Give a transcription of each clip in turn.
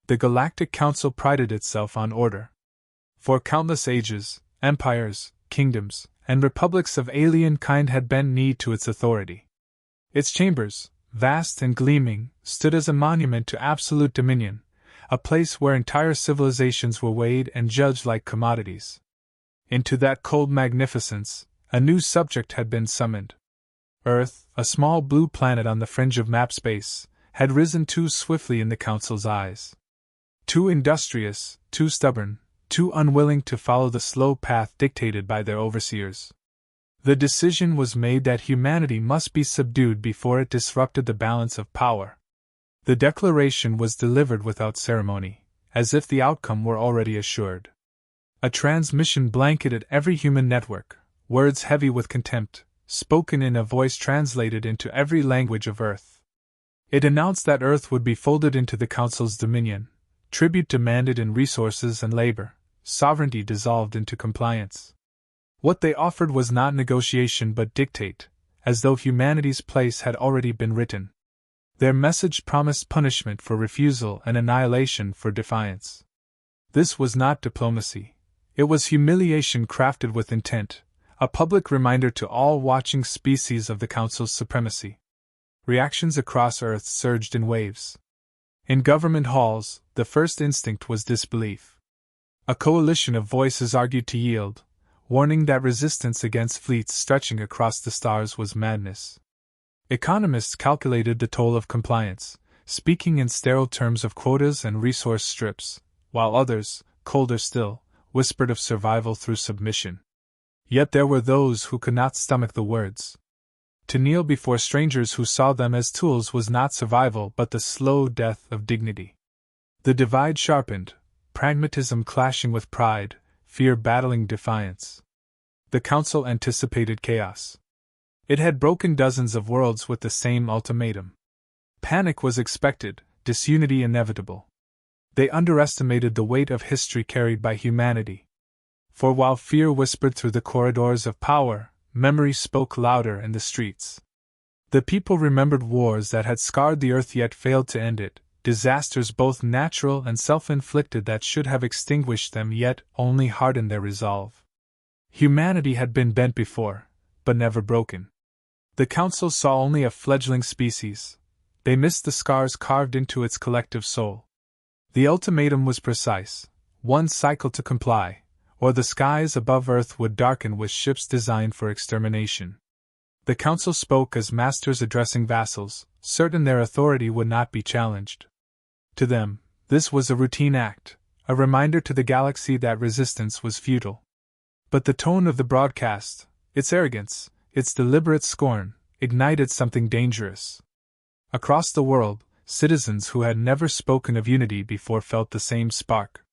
The Galactic Council prided itself on order. For countless ages, empires, kingdoms, and republics of alien kind had bent knee to its authority. Its chambers, vast and gleaming, stood as a monument to absolute dominion, a place where entire civilizations were weighed and judged like commodities. Into that cold magnificence, a new subject had been summoned. Earth, a small blue planet on the fringe of map space, had risen too swiftly in the Council's eyes. Too industrious, too stubborn, too unwilling to follow the slow path dictated by their overseers. The decision was made that humanity must be subdued before it disrupted the balance of power. The declaration was delivered without ceremony, as if the outcome were already assured. A transmission blanketed every human network, words heavy with contempt, spoken in a voice translated into every language of Earth. It announced that Earth would be folded into the Council's dominion, tribute demanded in resources and labor, sovereignty dissolved into compliance. What they offered was not negotiation but dictate, as though humanity's place had already been written. Their message promised punishment for refusal and annihilation for defiance. This was not diplomacy. It was humiliation crafted with intent, a public reminder to all watching species of the Council's supremacy. Reactions across Earth surged in waves. In government halls, the first instinct was disbelief. A coalition of voices argued to yield, warning that resistance against fleets stretching across the stars was madness. Economists calculated the toll of compliance, speaking in sterile terms of quotas and resource strips, while others, colder still, whispered of survival through submission. Yet there were those who could not stomach the words. To kneel before strangers who saw them as tools was not survival but the slow death of dignity. The divide sharpened, pragmatism clashing with pride, fear battling defiance. The Council anticipated chaos. It had broken dozens of worlds with the same ultimatum. Panic was expected, disunity inevitable. They underestimated the weight of history carried by humanity. For while fear whispered through the corridors of power, memory spoke louder in the streets. The people remembered wars that had scarred the earth yet failed to end it, disasters both natural and self-inflicted that should have extinguished them yet only hardened their resolve. Humanity had been bent before, but never broken. The Council saw only a fledgling species. They missed the scars carved into its collective soul. The ultimatum was precise: one cycle to comply, or the skies above Earth would darken with ships designed for extermination. The Council spoke as masters addressing vassals, certain their authority would not be challenged. To them, this was a routine act, a reminder to the galaxy that resistance was futile. But the tone of the broadcast, its arrogance, its deliberate scorn, ignited something dangerous. Across the world, citizens who had never spoken of unity before felt the same spark.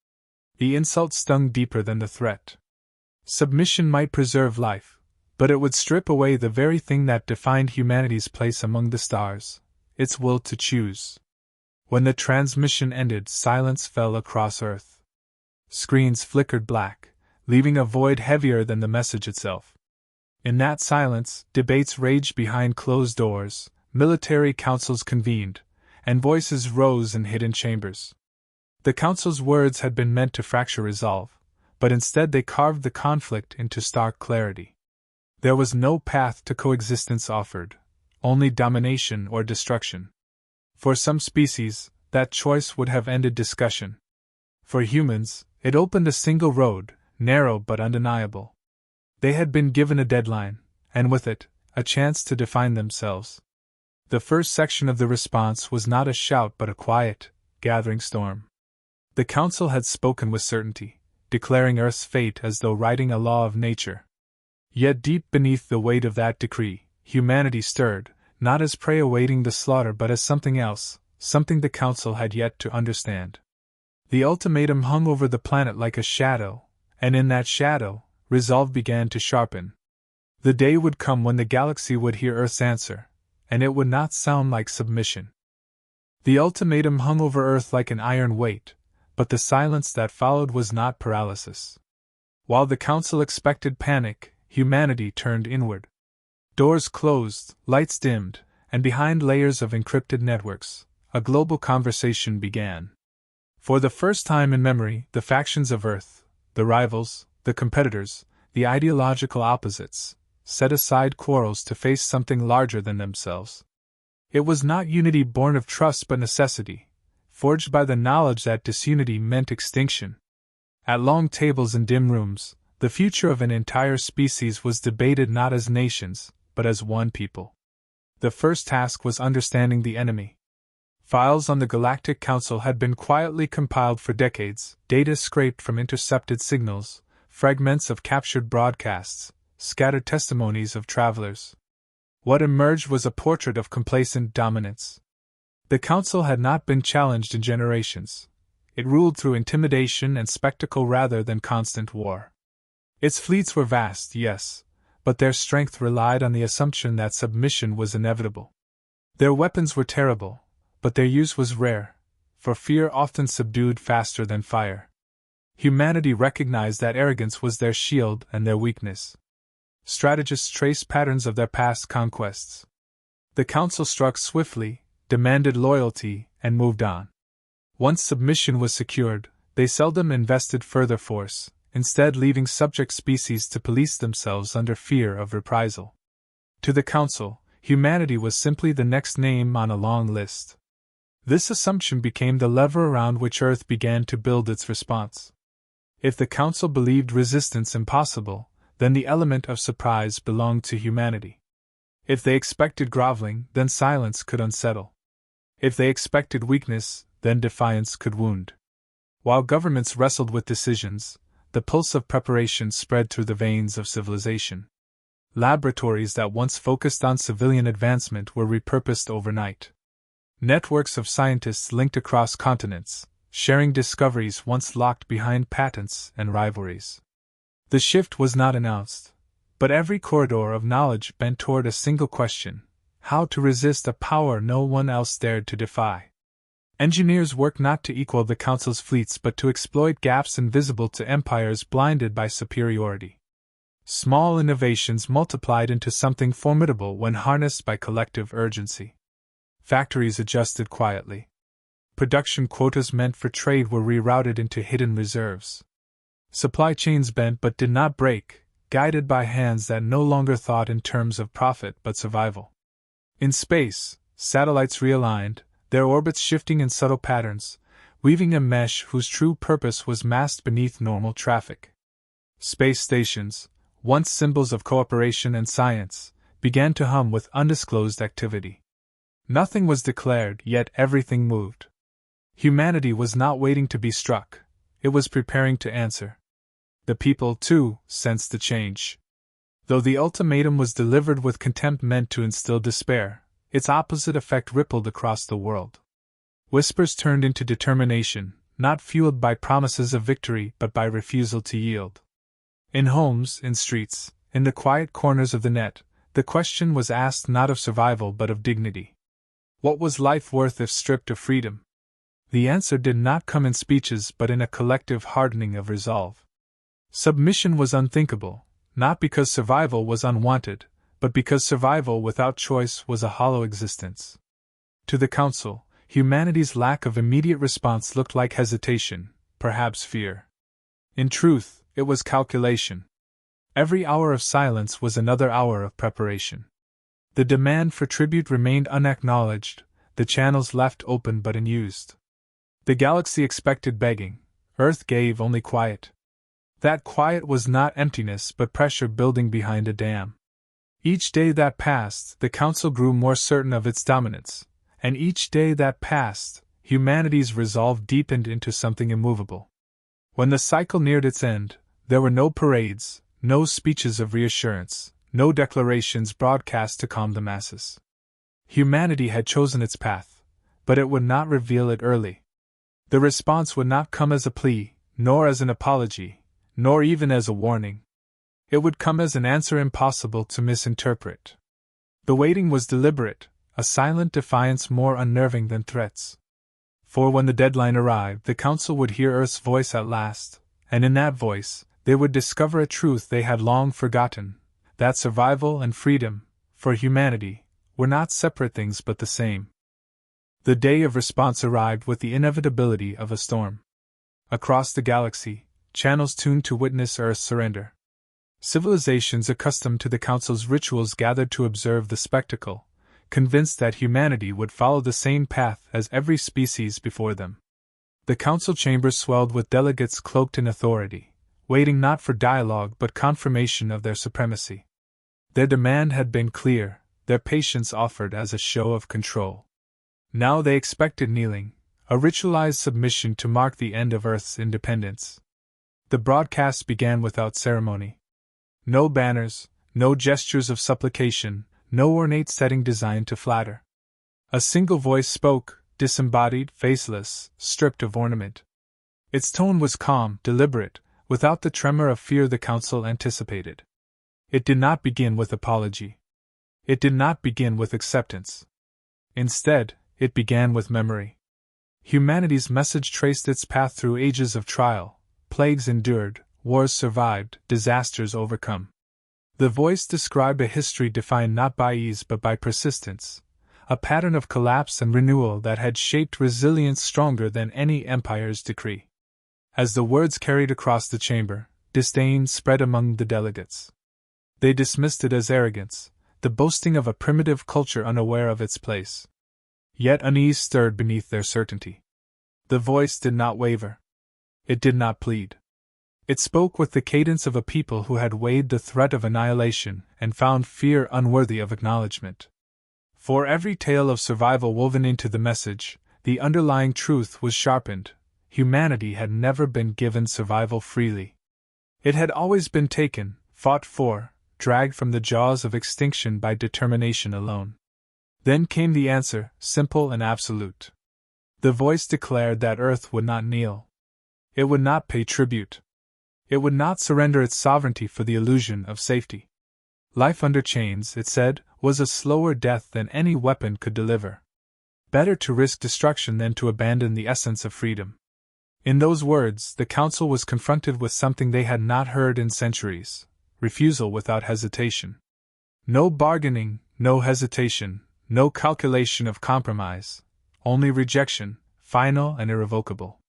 The insult stung deeper than the threat. Submission might preserve life, but it would strip away the very thing that defined humanity's place among the stars, its will to choose. When the transmission ended, silence fell across Earth. Screens flickered black, leaving a void heavier than the message itself. In that silence, debates raged behind closed doors, military councils convened, and voices rose in hidden chambers. The Council's words had been meant to fracture resolve, but instead they carved the conflict into stark clarity. There was no path to coexistence offered, only domination or destruction. For some species, that choice would have ended discussion. For humans, it opened a single road, narrow but undeniable. They had been given a deadline, and with it, a chance to define themselves. The first section of the response was not a shout but a quiet, gathering storm. The Council had spoken with certainty, declaring Earth's fate as though writing a law of nature. Yet deep beneath the weight of that decree, humanity stirred, not as prey awaiting the slaughter but as something else, something the Council had yet to understand. The ultimatum hung over the planet like a shadow, and in that shadow, resolve began to sharpen. The day would come when the galaxy would hear Earth's answer, and it would not sound like submission. The ultimatum hung over Earth like an iron weight, but the silence that followed was not paralysis. While the Council expected panic, humanity turned inward. Doors closed, lights dimmed, and behind layers of encrypted networks, a global conversation began. For the first time in memory, the factions of Earth, the rivals, the competitors, the ideological opposites, set aside quarrels to face something larger than themselves. It was not unity born of trust but necessity, forged by the knowledge that disunity meant extinction. At long tables in dim rooms, the future of an entire species was debated not as nations, but as one people. The first task was understanding the enemy. Files on the Galactic Council had been quietly compiled for decades, data scraped from intercepted signals, fragments of captured broadcasts, scattered testimonies of travelers. What emerged was a portrait of complacent dominance. The Council had not been challenged in generations. It ruled through intimidation and spectacle rather than constant war. Its fleets were vast, yes, but their strength relied on the assumption that submission was inevitable. Their weapons were terrible, but their use was rare, for fear often subdued faster than fire. Humanity recognized that arrogance was their shield and their weakness. Strategists traced patterns of their past conquests. The Council struck swiftly, demanded loyalty, and moved on. Once submission was secured, they seldom invested further force, instead leaving subject species to police themselves under fear of reprisal. To the Council, humanity was simply the next name on a long list. This assumption became the lever around which Earth began to build its response. If the Council believed resistance impossible, then the element of surprise belonged to humanity. If they expected groveling, then silence could unsettle. If they expected weakness, then defiance could wound. While governments wrestled with decisions, the pulse of preparation spread through the veins of civilization. Laboratories that once focused on civilian advancement were repurposed overnight. Networks of scientists linked across continents, sharing discoveries once locked behind patents and rivalries. The shift was not announced, but every corridor of knowledge bent toward a single question: how to resist a power no one else dared to defy. Engineers worked not to equal the Council's fleets but to exploit gaps invisible to empires blinded by superiority. Small innovations multiplied into something formidable when harnessed by collective urgency. Factories adjusted quietly. Production quotas meant for trade were rerouted into hidden reserves. Supply chains bent but did not break, guided by hands that no longer thought in terms of profit but survival. In space, satellites realigned, their orbits shifting in subtle patterns, weaving a mesh whose true purpose was masked beneath normal traffic. Space stations, once symbols of cooperation and science, began to hum with undisclosed activity. Nothing was declared, yet everything moved. Humanity was not waiting to be struck, it was preparing to answer. The people, too, sensed the change. Though the ultimatum was delivered with contempt meant to instill despair, its opposite effect rippled across the world. Whispers turned into determination, not fueled by promises of victory but by refusal to yield. In homes, in streets, in the quiet corners of the net, the question was asked not of survival but of dignity. What was life worth if stripped of freedom? The answer did not come in speeches but in a collective hardening of resolve. Submission was unthinkable, not because survival was unwanted, but because survival without choice was a hollow existence. To the Council, humanity's lack of immediate response looked like hesitation, perhaps fear. In truth, it was calculation. Every hour of silence was another hour of preparation. The demand for tribute remained unacknowledged, the channels left open but unused. The galaxy expected begging, Earth gave only quiet. That quiet was not emptiness but pressure building behind a dam. Each day that passed, the Council grew more certain of its dominance, and each day that passed, humanity's resolve deepened into something immovable. When the cycle neared its end, there were no parades, no speeches of reassurance, no declarations broadcast to calm the masses. Humanity had chosen its path, but it would not reveal it early. The response would not come as a plea, nor as an apology, nor even as a warning. It would come as an answer impossible to misinterpret. The waiting was deliberate, a silent defiance more unnerving than threats. For when the deadline arrived, the Council would hear Earth's voice at last, and in that voice, they would discover a truth they had long forgotten, that survival and freedom, for humanity, were not separate things but the same. The day of response arrived with the inevitability of a storm. Across the galaxy, channels tuned to witness Earth's surrender. Civilizations accustomed to the Council's rituals gathered to observe the spectacle, convinced that humanity would follow the same path as every species before them. The Council chambers swelled with delegates cloaked in authority, waiting not for dialogue but confirmation of their supremacy. Their demand had been clear, their patience offered as a show of control. Now they expected kneeling, a ritualized submission to mark the end of Earth's independence. The broadcast began without ceremony. No banners, no gestures of supplication, no ornate setting designed to flatter. A single voice spoke, disembodied, faceless, stripped of ornament. Its tone was calm, deliberate, without the tremor of fear the Council anticipated. It did not begin with apology. It did not begin with acceptance. Instead, it began with memory. Humanity's message traced its path through ages of trial, plagues endured, wars survived, disasters overcome. The voice described a history defined not by ease but by persistence, a pattern of collapse and renewal that had shaped resilience stronger than any empire's decree. As the words carried across the chamber, disdain spread among the delegates. They dismissed it as arrogance, the boasting of a primitive culture unaware of its place. Yet unease stirred beneath their certainty. The voice did not waver. It did not plead. It spoke with the cadence of a people who had weighed the threat of annihilation and found fear unworthy of acknowledgement. For every tale of survival woven into the message, the underlying truth was sharpened: humanity had never been given survival freely. It had always been taken, fought for, dragged from the jaws of extinction by determination alone. Then came the answer, simple and absolute. The voice declared that Earth would not kneel. It would not pay tribute. It would not surrender its sovereignty for the illusion of safety. Life under chains, it said, was a slower death than any weapon could deliver. Better to risk destruction than to abandon the essence of freedom. In those words, the Council was confronted with something they had not heard in centuries: refusal without hesitation. No bargaining, no hesitation, no calculation of compromise, only rejection, final and irrevocable.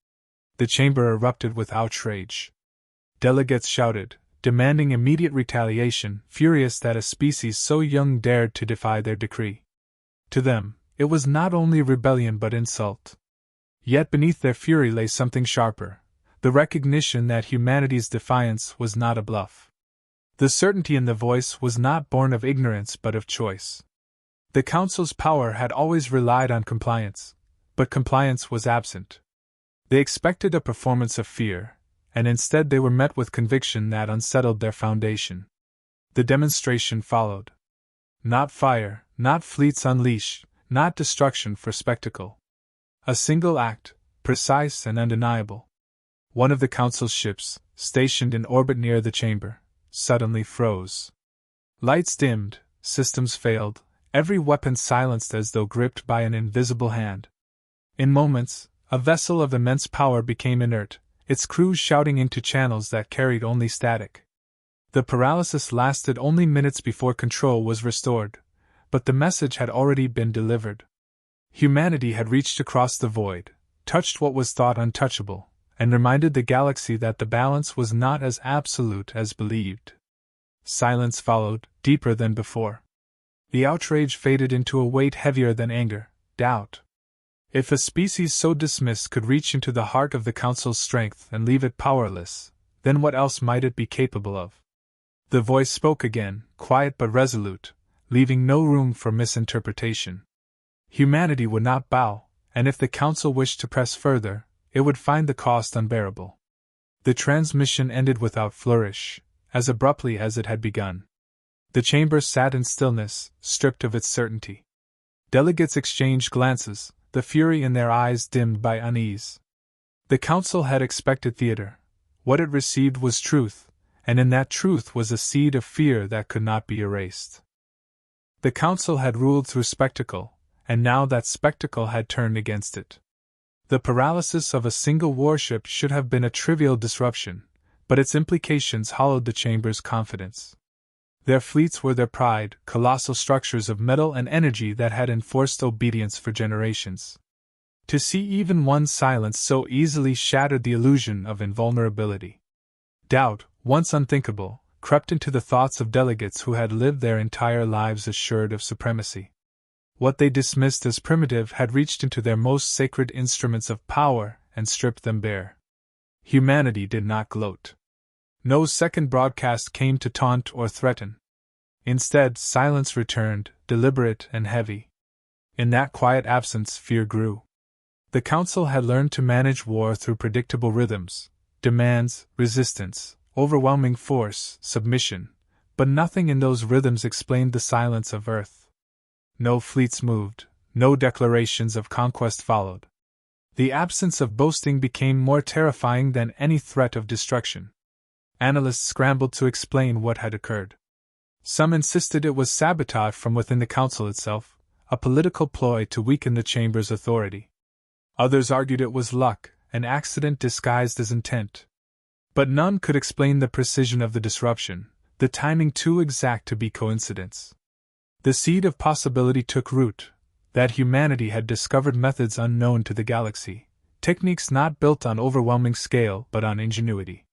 The chamber erupted with outrage. Delegates shouted, demanding immediate retaliation, furious that a species so young dared to defy their decree. To them, it was not only rebellion but insult. Yet beneath their fury lay something sharper, the recognition that humanity's defiance was not a bluff. The certainty in the voice was not born of ignorance but of choice. The Council's power had always relied on compliance, but compliance was absent. They expected a performance of fear, and instead they were met with conviction that unsettled their foundation. The demonstration followed. Not fire, not fleets unleashed, not destruction for spectacle. A single act, precise and undeniable. One of the Council's ships, stationed in orbit near the chamber, suddenly froze. Lights dimmed, systems failed, every weapon silenced as though gripped by an invisible hand. In moments, a vessel of immense power became inert, its crews shouting into channels that carried only static. The paralysis lasted only minutes before control was restored, but the message had already been delivered. Humanity had reached across the void, touched what was thought untouchable, and reminded the galaxy that the balance was not as absolute as believed. Silence followed, deeper than before. The outrage faded into a weight heavier than anger, doubt. If a species so dismissed could reach into the heart of the Council's strength and leave it powerless, then what else might it be capable of? The voice spoke again, quiet but resolute, leaving no room for misinterpretation. Humanity would not bow, and if the Council wished to press further, it would find the cost unbearable. The transmission ended without flourish, as abruptly as it had begun. The chamber sat in stillness, stripped of its certainty. Delegates exchanged glances, the fury in their eyes dimmed by unease. The Council had expected theater. What it received was truth, and in that truth was a seed of fear that could not be erased. The Council had ruled through spectacle, and now that spectacle had turned against it. The paralysis of a single warship should have been a trivial disruption, but its implications hollowed the chamber's confidence. Their fleets were their pride, colossal structures of metal and energy that had enforced obedience for generations. To see even one silence so easily shattered the illusion of invulnerability. Doubt, once unthinkable, crept into the thoughts of delegates who had lived their entire lives assured of supremacy. What they dismissed as primitive had reached into their most sacred instruments of power and stripped them bare. Humanity did not gloat. No second broadcast came to taunt or threaten. Instead, silence returned, deliberate and heavy. In that quiet absence, fear grew. The Council had learned to manage war through predictable rhythms, demands, resistance, overwhelming force, submission, but nothing in those rhythms explained the silence of Earth. No fleets moved, no declarations of conquest followed. The absence of boasting became more terrifying than any threat of destruction. Analysts scrambled to explain what had occurred. Some insisted it was sabotage from within the Council itself, a political ploy to weaken the Chamber's authority. Others argued it was luck, an accident disguised as intent. But none could explain the precision of the disruption, the timing too exact to be coincidence. The seed of possibility took root, that humanity had discovered methods unknown to the galaxy, techniques not built on overwhelming scale but on ingenuity.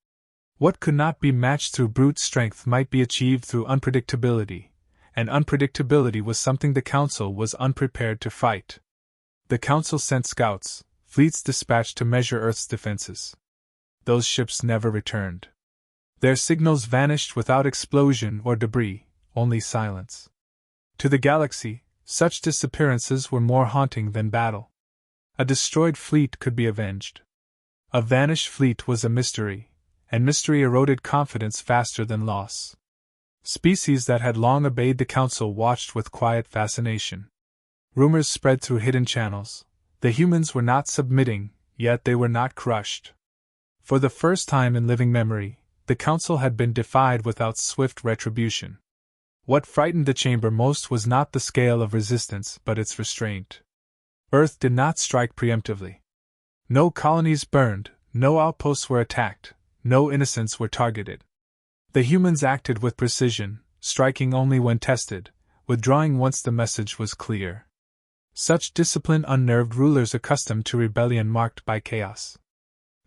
What could not be matched through brute strength might be achieved through unpredictability, and unpredictability was something the Council was unprepared to fight. The Council sent scouts, fleets dispatched to measure Earth's defenses. Those ships never returned. Their signals vanished without explosion or debris, only silence. To the galaxy, such disappearances were more haunting than battle. A destroyed fleet could be avenged. A vanished fleet was a mystery, and mystery eroded confidence faster than loss. Species that had long obeyed the Council watched with quiet fascination. Rumors spread through hidden channels. The humans were not submitting, yet they were not crushed. For the first time in living memory, the Council had been defied without swift retribution. What frightened the Chamber most was not the scale of resistance but its restraint. Earth did not strike preemptively. No colonies burned, no outposts were attacked, no innocents were targeted. The humans acted with precision, striking only when tested, withdrawing once the message was clear. Such discipline unnerved rulers accustomed to rebellion marked by chaos.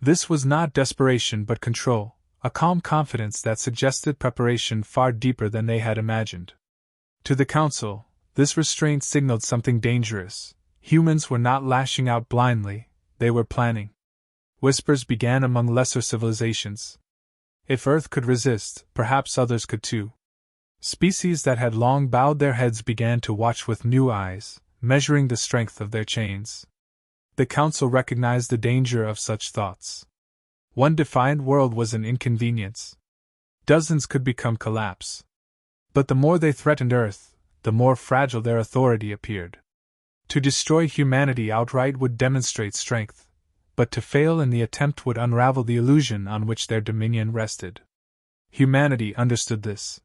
This was not desperation but control, a calm confidence that suggested preparation far deeper than they had imagined. To the Council, this restraint signaled something dangerous. Humans were not lashing out blindly, they were planning. Whispers began among lesser civilizations. If Earth could resist, perhaps others could too. Species that had long bowed their heads began to watch with new eyes, measuring the strength of their chains. The Council recognized the danger of such thoughts. One defiant world was an inconvenience. Dozens could become collapse. But the more they threatened Earth, the more fragile their authority appeared. To destroy humanity outright would demonstrate strength, but to fail in the attempt would unravel the illusion on which their dominion rested. Humanity understood this.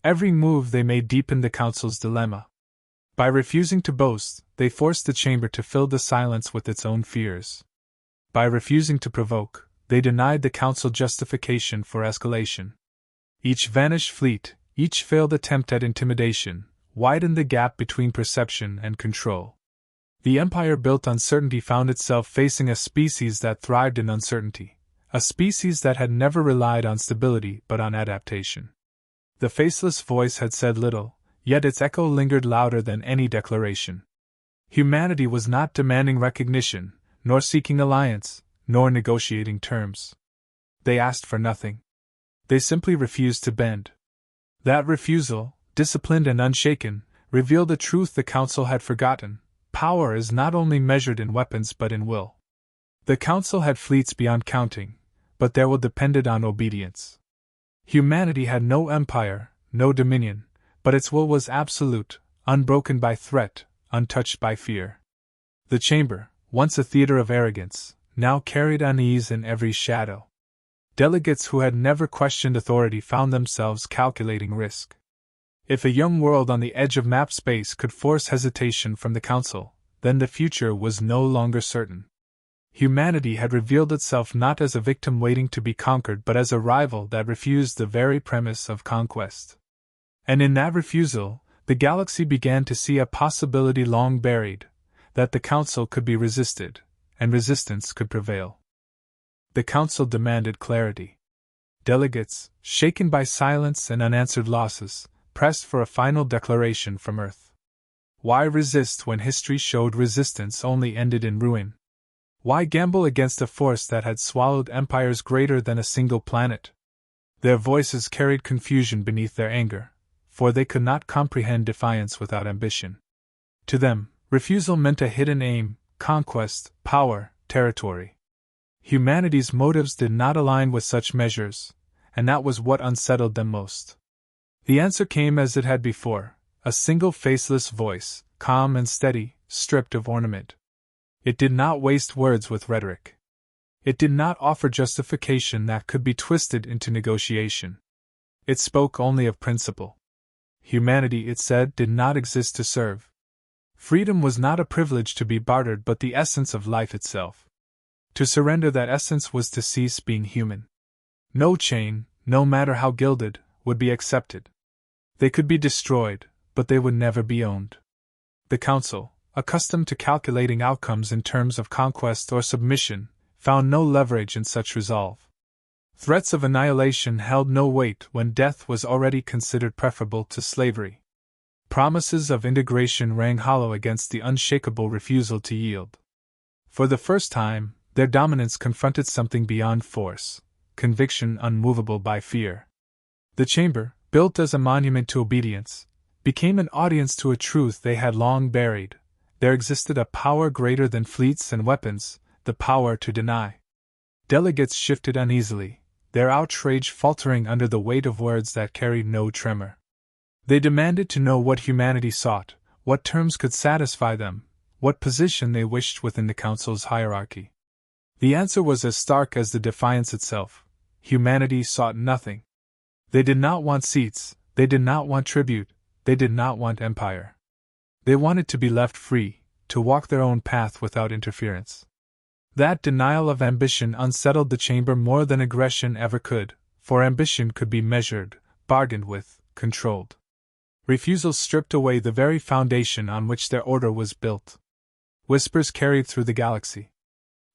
Every move they made deepened the Council's dilemma. By refusing to boast, they forced the Chamber to fill the silence with its own fears. By refusing to provoke, they denied the Council justification for escalation. Each vanished fleet, each failed attempt at intimidation, widened the gap between perception and control. The empire built on certainty found itself facing a species that thrived in uncertainty, a species that had never relied on stability but on adaptation. The faceless voice had said little, yet its echo lingered louder than any declaration. Humanity was not demanding recognition, nor seeking alliance, nor negotiating terms. They asked for nothing. They simply refused to bend. That refusal, disciplined and unshaken, revealed a truth the Council had forgotten. Power is not only measured in weapons but in will. The Council had fleets beyond counting, but their will depended on obedience. Humanity had no empire, no dominion, but its will was absolute, unbroken by threat, untouched by fear. The Chamber, once a theater of arrogance, now carried unease in every shadow. Delegates who had never questioned authority found themselves calculating risk. If a young world on the edge of map space could force hesitation from the Council, then the future was no longer certain. Humanity had revealed itself not as a victim waiting to be conquered but as a rival that refused the very premise of conquest. And in that refusal, the galaxy began to see a possibility long buried, that the council could be resisted, and resistance could prevail. The council demanded clarity. Delegates, shaken by silence and unanswered losses, pressed for a final declaration from Earth. Why resist when history showed resistance only ended in ruin? Why gamble against a force that had swallowed empires greater than a single planet? Their voices carried confusion beneath their anger, for they could not comprehend defiance without ambition. To them, refusal meant a hidden aim, conquest, power, territory. Humanity's motives did not align with such measures, and that was what unsettled them most. The answer came as it had before, a single faceless voice, calm and steady, stripped of ornament. It did not waste words with rhetoric. It did not offer justification that could be twisted into negotiation. It spoke only of principle. Humanity, it said, did not exist to serve. Freedom was not a privilege to be bartered but the essence of life itself. To surrender that essence was to cease being human. No chain, no matter how gilded, would be accepted. They could be destroyed, but they would never be owned. The Council, accustomed to calculating outcomes in terms of conquest or submission, found no leverage in such resolve. Threats of annihilation held no weight when death was already considered preferable to slavery. Promises of integration rang hollow against the unshakable refusal to yield. For the first time, their dominance confronted something beyond force, conviction unmovable by fear. The chamber, built as a monument to obedience, became an audience to a truth they had long buried. There existed a power greater than fleets and weapons, the power to deny. Delegates shifted uneasily, their outrage faltering under the weight of words that carried no tremor. They demanded to know what humanity sought, what terms could satisfy them, what position they wished within the Council's hierarchy. The answer was as stark as the defiance itself. Humanity sought nothing. They did not want seats, they did not want tribute, they did not want empire. They wanted to be left free, to walk their own path without interference. That denial of ambition unsettled the chamber more than aggression ever could, for ambition could be measured, bargained with, controlled. Refusal stripped away the very foundation on which their order was built. Whispers carried through the galaxy.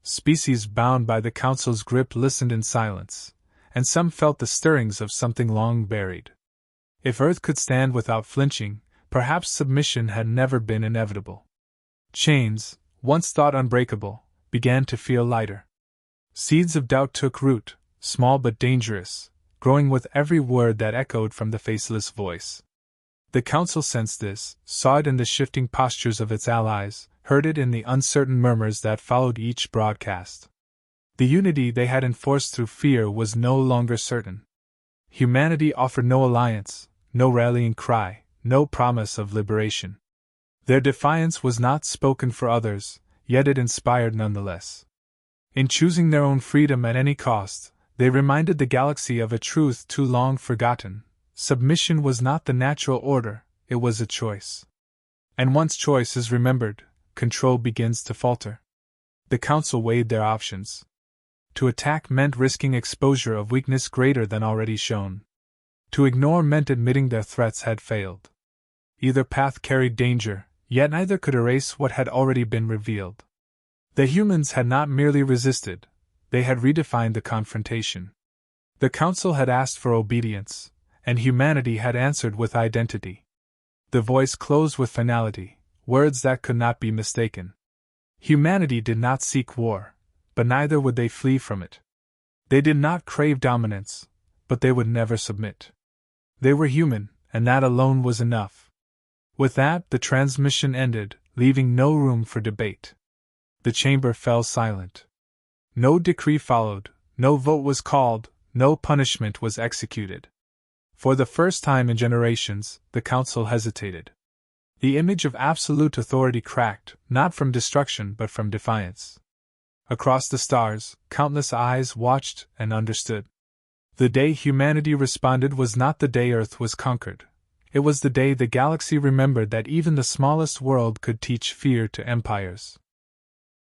Species bound by the Council's grip listened in silence, and some felt the stirrings of something long buried. If Earth could stand without flinching, perhaps submission had never been inevitable. Chains, once thought unbreakable, began to feel lighter. Seeds of doubt took root, small but dangerous, growing with every word that echoed from the faceless voice. The Council sensed this, saw it in the shifting postures of its allies, heard it in the uncertain murmurs that followed each broadcast. The unity they had enforced through fear was no longer certain. Humanity offered no alliance, no rallying cry, no promise of liberation. Their defiance was not spoken for others, yet it inspired nonetheless. In choosing their own freedom at any cost, they reminded the galaxy of a truth too long forgotten. Submission was not the natural order, it was a choice. And once choice is remembered, control begins to falter. The Council weighed their options. To attack meant risking exposure of weakness greater than already shown. To ignore meant admitting their threats had failed. Either path carried danger, yet neither could erase what had already been revealed. The humans had not merely resisted, they had redefined the confrontation. The Council had asked for obedience, and humanity had answered with identity. The voice closed with finality, words that could not be mistaken. Humanity did not seek war, but neither would they flee from it. They did not crave dominance, but they would never submit. They were human, and that alone was enough. With that, the transmission ended, leaving no room for debate. The chamber fell silent. No decree followed, no vote was called, no punishment was executed. For the first time in generations, the Council hesitated. The image of absolute authority cracked, not from destruction but from defiance. Across the stars, countless eyes watched and understood. The day humanity responded was not the day Earth was conquered. It was the day the galaxy remembered that even the smallest world could teach fear to empires.